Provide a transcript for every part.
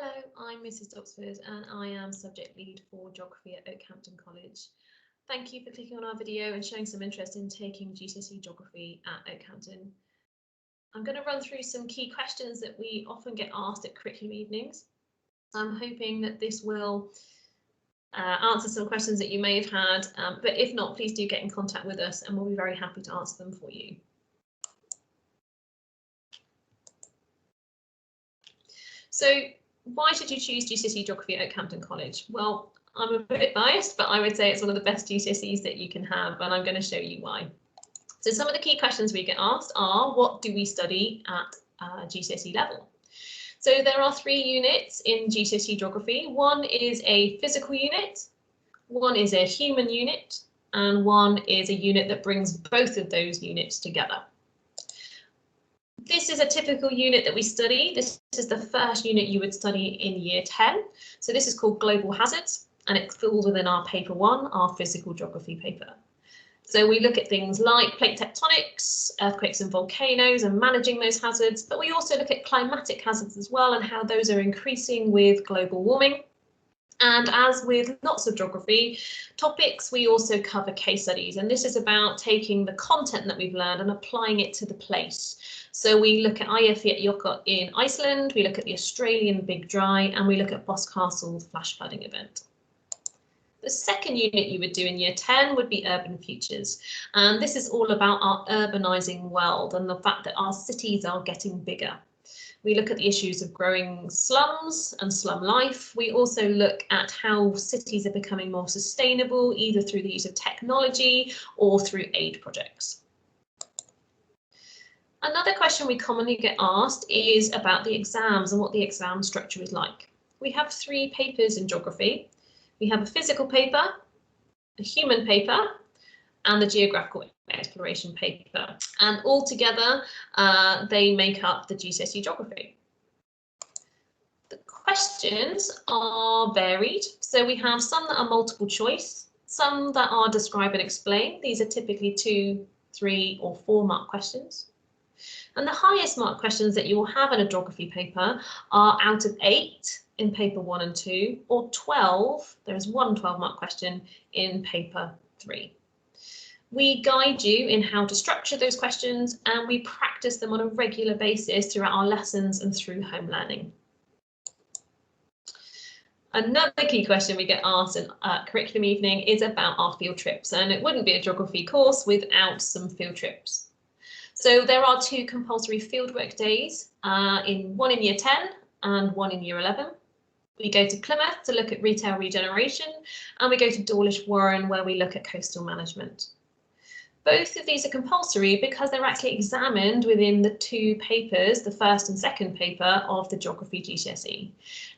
Hello, I'm Mrs. Oxford and I am subject lead for geography at Okehampton College. Thank you for clicking on our video and showing some interest in taking GCSE Geography at Okehampton. I'm going to run through some key questions that we often get asked at curriculum evenings. I'm hoping that this will answer some questions that you may have had, but if not, please do get in contact with us and we'll be very happy to answer them for you. So why should you choose GCSE Geography at Okehampton College? Well, I'm a bit biased, but I would say it's one of the best GCSEs that you can have, and I'm going to show you why. So some of the key questions we get asked are, what do we study at GCSE level? So there are 3 units in GCSE Geography. One is a physical unit, one is a human unit, and one is a unit that brings both of those units together. This is a typical unit that we study. This is the first unit you would study in year 10. So this is called Global Hazards, and it falls within our paper 1, our physical geography paper. So we look at things like plate tectonics, earthquakes and volcanoes and managing those hazards, but we also look at climatic hazards as well and how those are increasing with global warming. And as with lots of geography topics, we also cover case studies, and this is about taking the content that we've learned and applying it to the place. So we look at Eyjafjallajökull in Iceland, we look at the Australian Big Dry, and we look at Boscastle's flash flooding event. The second unit you would do in year 10 would be urban futures, and this is all about our urbanising world and the fact that our cities are getting bigger. We look at the issues of growing slums and slum life. We also look at how cities are becoming more sustainable, either through the use of technology or through aid projects. Another question we commonly get asked is about the exams and what the exam structure is like. We have 3 papers in geography. We have a physical paper, a human paper, and the geographical exploration paper, and all together they make up the GCSE Geography. The questions are varied, so we have some that are multiple choice, some that are describe and explain. These are typically 2, 3 or 4 mark questions, and the highest mark questions that you will have in a geography paper are out of 8 in paper 1 and 2, or 12, there is one 12 mark question in paper 3. We guide you in how to structure those questions, and we practice them on a regular basis throughout our lessons and through home learning. Another key question we get asked in curriculum evening is about our field trips, and it wouldn't be a geography course without some field trips. So there are 2 compulsory fieldwork days, one in year 10 and one in year 11. We go to Plymouth to look at retail regeneration, and we go to Dawlish Warren where we look at coastal management. Both of these are compulsory because they're actually examined within the 2 papers, the first and second paper of the Geography GCSE.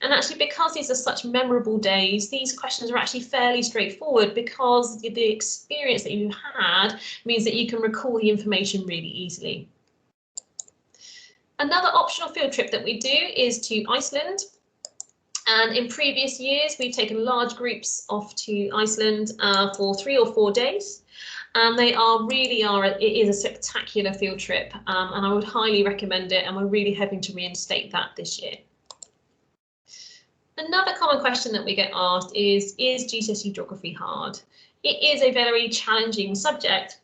And actually, because these are such memorable days, these questions are actually fairly straightforward because the experience that you've had means that you can recall the information really easily. Another optional field trip that we do is to Iceland. And in previous years, we've taken large groups off to Iceland for 3 or 4 days. And it is a spectacular field trip, and I would highly recommend it, and we're really hoping to reinstate that this year. Another common question that we get asked is GCSE Geography hard? It is a very challenging subject,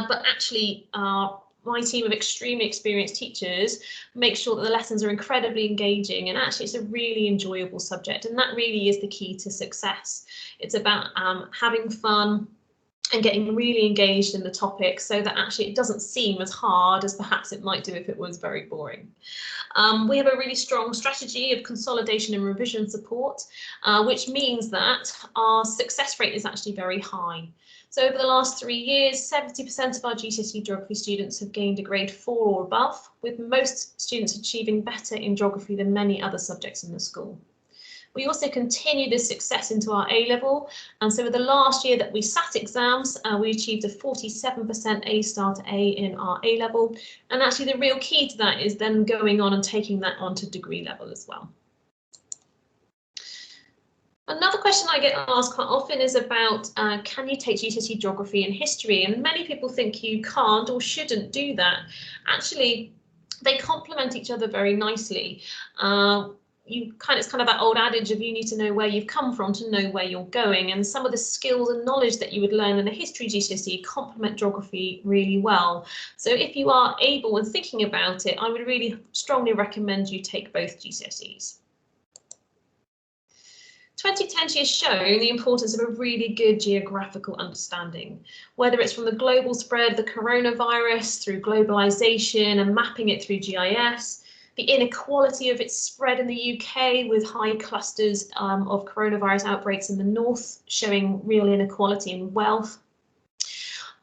but actually my team of extremely experienced teachers make sure that the lessons are incredibly engaging, and actually it's a really enjoyable subject, and that really is the key to success. It's about having fun and getting really engaged in the topic so that actually it doesn't seem as hard as perhaps it might do if it was very boring. We have a really strong strategy of consolidation and revision support, which means that our success rate is actually very high. So over the last 3 years, 70% of our GCSE Geography students have gained a grade 4 or above, with most students achieving better in geography than many other subjects in the school. We also continue this success into our A-level, and so with the last year that we sat exams, we achieved a 47% A star to A in our A-level, and actually the real key to that is then going on and taking that on to degree level as well. Another question I get asked quite often is about can you take GCSE Geography and History, and many people think you can't or shouldn't do that. Actually, they complement each other very nicely. it's kind of that old adage of you need to know where you've come from to know where you're going, and some of the skills and knowledge that you would learn in a history GCSE complement geography really well. So if you are able and thinking about it, I would really strongly recommend you take both GCSEs. 2020 has shown the importance of a really good geographical understanding, whether it's from the global spread of the coronavirus through globalization and mapping it through GIS, the inequality of its spread in the UK with high clusters of coronavirus outbreaks in the north, showing real inequality in wealth,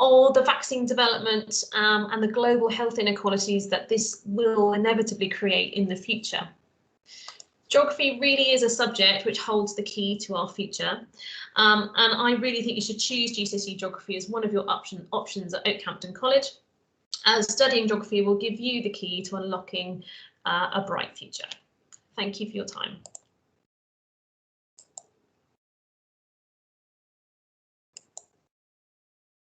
or the vaccine development and the global health inequalities that this will inevitably create in the future. Geography really is a subject which holds the key to our future, and I really think you should choose GCSE Geography as one of your options at Okehampton College, as studying geography will give you the key to unlocking a bright future. Thank you for your time.